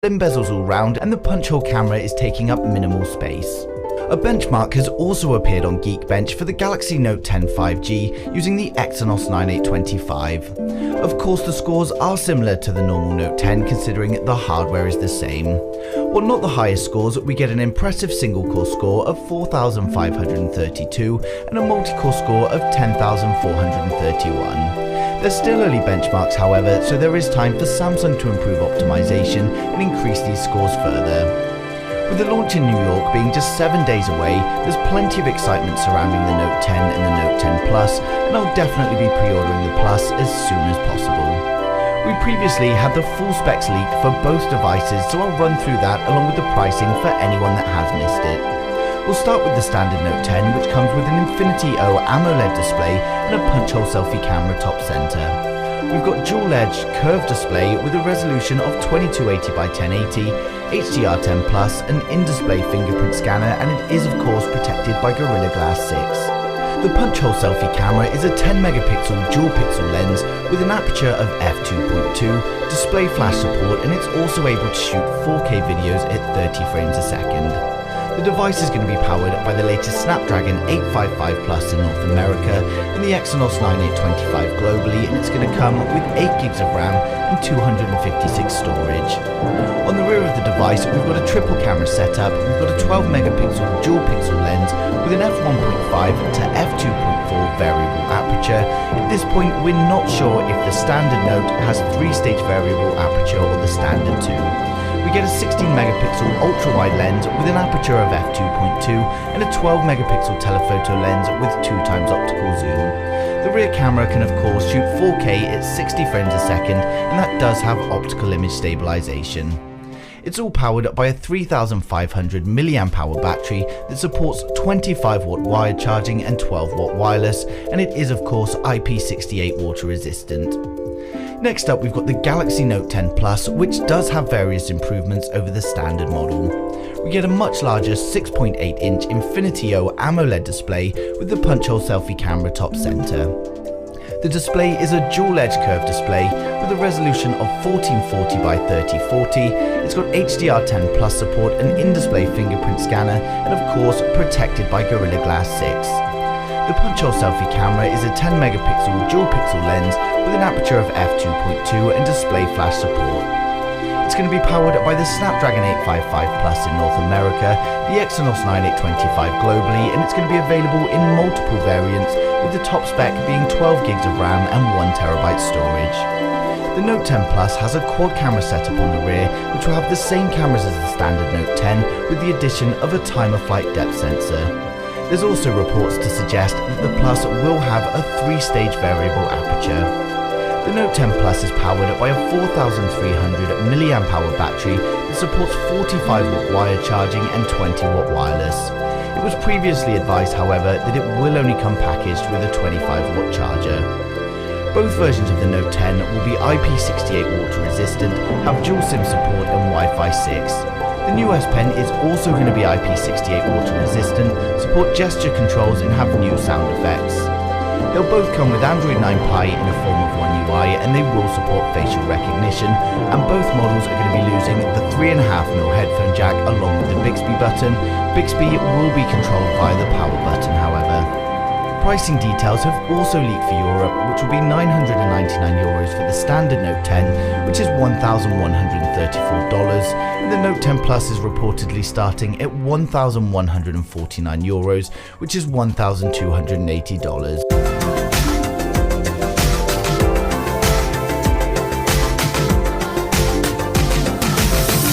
Slim bezels all round, and the punch hole camera is taking up minimal space. A benchmark has also appeared on Geekbench for the Galaxy Note 10 5G using the Exynos 9825. Of course, the scores are similar to the normal Note 10 considering the hardware is the same. While not the highest scores, we get an impressive single-core score of 4,532 and a multi-core score of 10,431. They're still early benchmarks however, so there is time for Samsung to improve optimization and increase these scores further. With the launch in New York being just 7 days away, there's plenty of excitement surrounding the Note 10 and the Note 10 Plus, and I'll definitely be pre-ordering the Plus as soon as possible. We previously had the full specs leaked for both devices, so I'll run through that along with the pricing for anyone that has missed it. We'll start with the standard Note 10, which comes with an Infinity O AMOLED display and a punch hole selfie camera top center. We've got dual edge curved display with a resolution of 2280 by 1080, HDR10+, an in-display fingerprint scanner, and it is of course protected by Gorilla Glass 6. The punch hole selfie camera is a 10 megapixel dual pixel lens with an aperture of f2.2, display flash support, and it's also able to shoot 4K videos at 30 frames a second. The device is going to be powered by the latest Snapdragon 855 Plus in North America and the Exynos 9825 globally, and it's going to come with 8GB of RAM and 256 storage. On the rear of the device, we've got a triple camera setup. We've got a 12 megapixel dual pixel lens with an f1.5 to f2.4 variable aperture. At this point, we're not sure if the standard Note has 3-stage variable aperture or the standard 2. We get a 16 megapixel ultra-wide lens with an aperture of f2.2 and a 12 megapixel telephoto lens with 2x optical zoom. The rear camera can of course shoot 4K at 60 frames a second, and that does have optical image stabilization. It's all powered by a 3500 mAh battery that supports 25-watt wired charging and 12-watt wireless, and it is of course IP68 water resistant. Next up, we've got the Galaxy Note 10 Plus, which does have various improvements over the standard model. We get a much larger 6.8-inch Infinity O AMOLED display with the punch hole selfie camera top center. The display is a dual-edge curved display with a resolution of 1440 by 3040. It's got HDR10+ support, an in-display fingerprint scanner, and of course protected by Gorilla Glass 6. The punch hole selfie camera is a 10 megapixel dual pixel lens with an aperture of f2.2 and display flash support. It's going to be powered by the Snapdragon 855 Plus in North America, the Exynos 9825 globally, and it's going to be available in multiple variants, with the top spec being 12GB of RAM and 1TB storage. The Note 10 Plus has a quad camera setup on the rear, which will have the same cameras as the standard Note 10 with the addition of a time-of-flight depth sensor. There's also reports to suggest that the Plus will have a 3-stage variable aperture. The Note 10 Plus is powered by a 4300 mAh battery that supports 45-watt wired charging and 20-watt wireless. It was previously advised, however, that it will only come packaged with a 25-watt charger. Both versions of the Note 10 will be IP68 water resistant, have dual SIM support and Wi-Fi 6. The new S Pen is also going to be IP68 water resistant, support gesture controls, and have new sound effects. They'll both come with Android 9 Pie in the form of One UI, and they will support facial recognition, and both models are going to be losing the 3.5mm headphone jack along with the Bixby button. Bixby will be controlled via the power button however. Pricing details have also leaked for Europe, which will be €999 for the standard Note 10, which is $1,134, and the Note 10 Plus is reportedly starting at €1,149, which is $1,280.